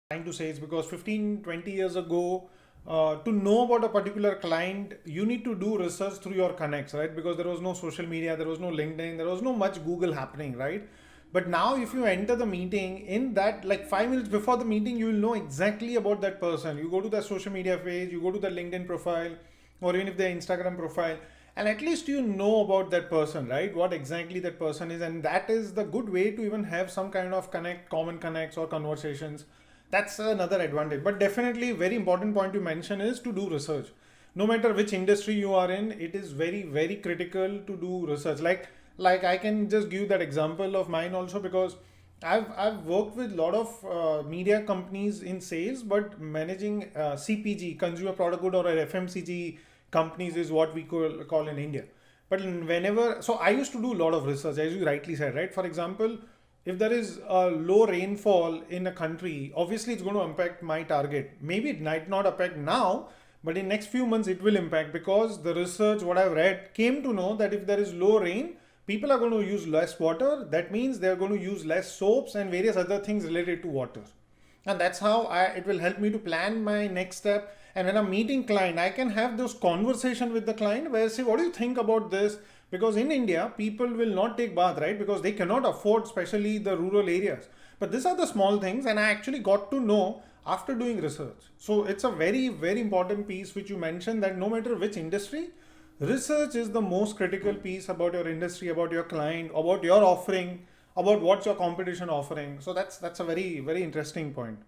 trying to say is because 15, 20 years ago, to know about a particular client, you need to do research through your connects, right? Because there was no social media, there was no LinkedIn, there was no much Google happening, right? But now, if you enter the meeting in that, like 5 minutes before the meeting, you will know exactly about that person. You go to the social media page, you go to the LinkedIn profile, or even if their Instagram profile, and at least you know about that person, right? What exactly that person is, and that is the good way to even have some kind of connect, common connects or conversations. That's another advantage. But definitely, very important point you mention is to do research. No matter which industry you are in, it is very, very critical to do research. Like I can just give that example of mine also, because I've worked with a lot of media companies in sales, but managing CPG, consumer product good, or FMCG companies is what we call in India. But whenever, so I used to do a lot of research, as you rightly said, right? For example, if there is a low rainfall in a country, obviously it's going to impact my target. Maybe it might not impact now, but in next few months it will impact, because the research what I've read came to know that if there is low rain, people are going to use less water. That means they're going to use less soaps and various other things related to water. And that's how it will help me to plan my next step. And when I'm meeting client, I can have those conversation with the client where I say, what do you think about this? Because in India, people will not take bath, right? Because they cannot afford, especially the rural areas. But these are the small things, and I actually got to know after doing research. So it's a very, very important piece which you mentioned, that no matter which industry, research is the most critical piece about your industry, about your client, about your offering, about what's your competition offering. So that's a very, very interesting point.